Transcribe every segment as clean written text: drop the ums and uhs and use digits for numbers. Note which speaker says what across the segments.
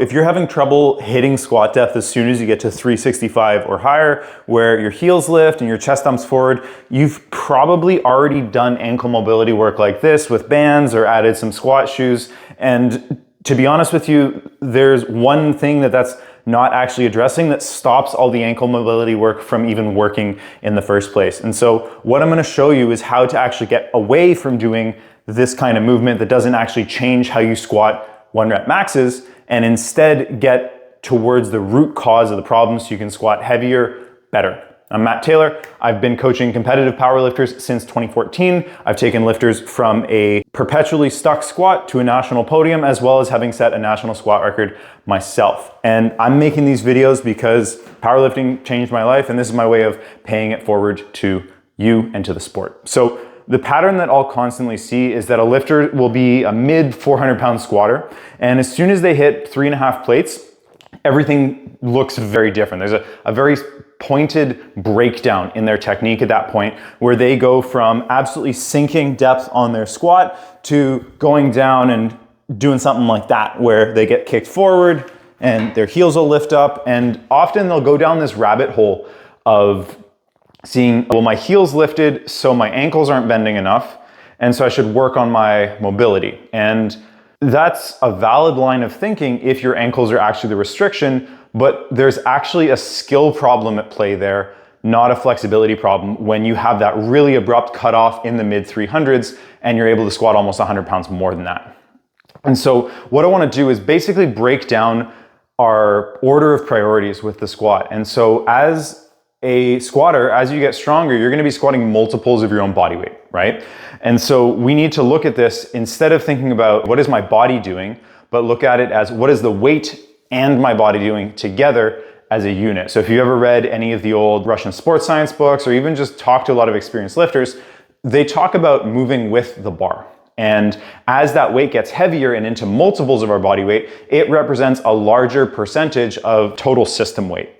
Speaker 1: If you're having trouble hitting squat depth as soon as you get to 365 or higher, where your heels lift and your chest dumps forward, you've probably already done ankle mobility work like this with bands or added some squat shoes. And to be honest with you, there's one thing that's not actually addressing that stops all the ankle mobility work from even working in the first place. And so what I'm going to show you is how to actually get away from doing this kind of movement that doesn't actually change how you squat 1 rep maxes, and instead get towards the root cause of the problem so you can squat heavier, better. I'm Matt Taylor. I've been coaching competitive powerlifters since 2014. I've taken lifters from a perpetually stuck squat to a national podium, as well as having set a national squat record myself. And I'm making these videos because powerlifting changed my life, and this is my way of paying it forward to you and to the sport. So the pattern that I'll constantly see is that a lifter will be a mid 400-pound squatter, and as soon as they hit 3.5 plates, everything looks very different. There's a very pointed breakdown in their technique at that point, where they go from absolutely sinking depth on their squat to going down and doing something like that, where they get kicked forward and their heels will lift up, and often they'll go down this rabbit hole of seeing, well, my heels lifted, so my ankles aren't bending enough, and so I should work on my mobility. And that's a valid line of thinking if your ankles are actually the restriction, but there's actually a skill problem at play there, not a flexibility problem, when you have that really abrupt cutoff in the mid 300s and you're able to squat almost 100 pounds more than that. And so what I want to do is basically break down our order of priorities with the squat. And so as a squatter, as you get stronger, you're going to be squatting multiples of your own body weight, right? And so we need to look at this instead of thinking about what is my body doing, but look at it as what is the weight and my body doing together as a unit. So if you ever read any of the old Russian sports science books, or even just talk to a lot of experienced lifters, they talk about moving with the bar. And as that weight gets heavier and into multiples of our body weight, it represents a larger percentage of total system weight.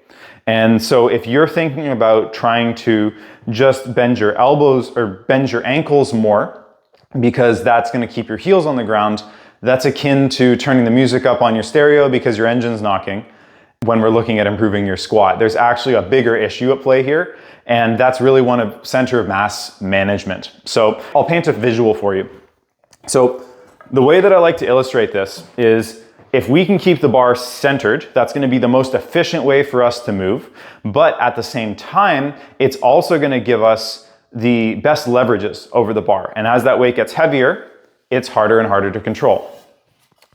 Speaker 1: And so if you're thinking about trying to just bend your elbows or bend your ankles more, because that's going to keep your heels on the ground, that's akin to turning the music up on your stereo because your engine's knocking when we're looking at improving your squat. There's actually a bigger issue at play here, and that's really one of center of mass management. So I'll paint a visual for you. So the way that I like to illustrate this is, if we can keep the bar centered, that's going to be the most efficient way for us to move. But at the same time, it's also going to give us the best leverages over the bar. And as that weight gets heavier, it's harder and harder to control.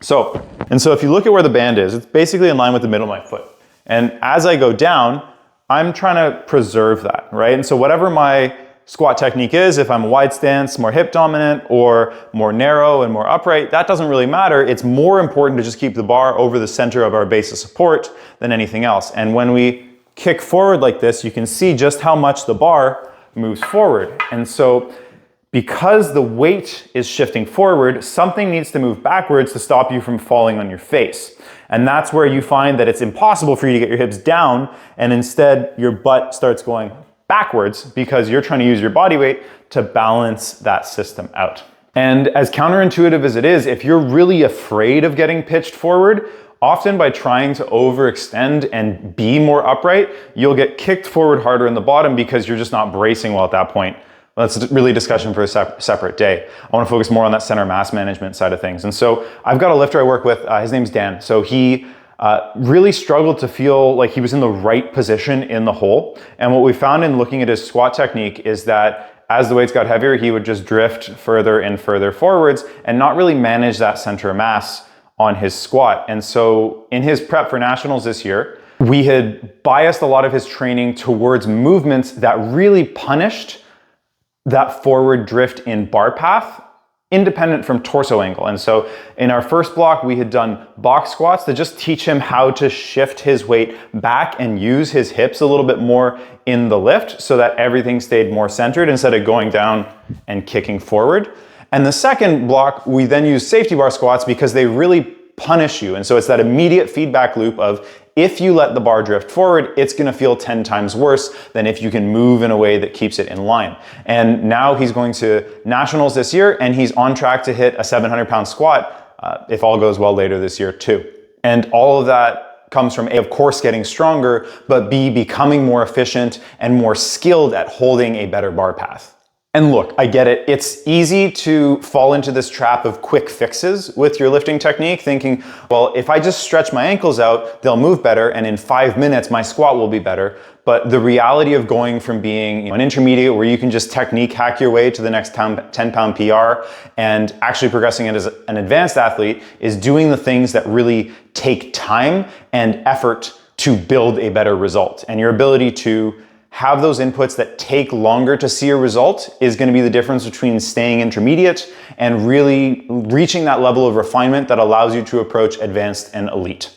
Speaker 1: So if you look at where the band is, it's basically in line with the middle of my foot. And as I go down, I'm trying to preserve that, right? And so whatever my squat technique is, if I'm wide stance, more hip dominant, or more narrow and more upright, that doesn't really matter. It's more important to just keep the bar over the center of our base of support than anything else. And when we kick forward like this, you can see just how much the bar moves forward. And so because the weight is shifting forward, something needs to move backwards to stop you from falling on your face. And that's where you find that it's impossible for you to get your hips down, and instead your butt starts going backwards because you're trying to use your body weight to balance that system out. And as counterintuitive as it is, if you're really afraid of getting pitched forward, often by trying to overextend and be more upright, you'll get kicked forward harder in the bottom because you're just not bracing well at that point. Well, that's really a discussion for a separate day. I want to focus more on that center mass management side of things. And so I've got a lifter I work with, his name's Dan. So he really struggled to feel like he was in the right position in the hole. And what we found in looking at his squat technique is that as the weights got heavier, he would just drift further and further forwards and not really manage that center of mass on his squat. And so in his prep for nationals this year, we had biased a lot of his training towards movements that really punished that forward drift in bar path, independent from torso angle. And so in our first block, we had done box squats to just teach him how to shift his weight back and use his hips a little bit more in the lift so that everything stayed more centered instead of going down and kicking forward. And the second block, we then use safety bar squats because they really punish you. And so it's that immediate feedback loop of, if you let the bar drift forward, it's going to feel 10 times worse than if you can move in a way that keeps it in line. And now he's going to nationals this year, and he's on track to hit a 700-pound squat if all goes well later this year too. And all of that comes from A, of course, getting stronger, but B, becoming more efficient and more skilled at holding a better bar path. And look, I get it. It's easy to fall into this trap of quick fixes with your lifting technique, thinking, well, if I just stretch my ankles out, they'll move better, and in 5 minutes, my squat will be better. But the reality of going from being an intermediate where you can just technique hack your way to the next 10-pound PR and actually progressing it as an advanced athlete is doing the things that really take time and effort to build a better result. And your ability to have those inputs that take longer to see a result is going to be the difference between staying intermediate and really reaching that level of refinement that allows you to approach advanced and elite.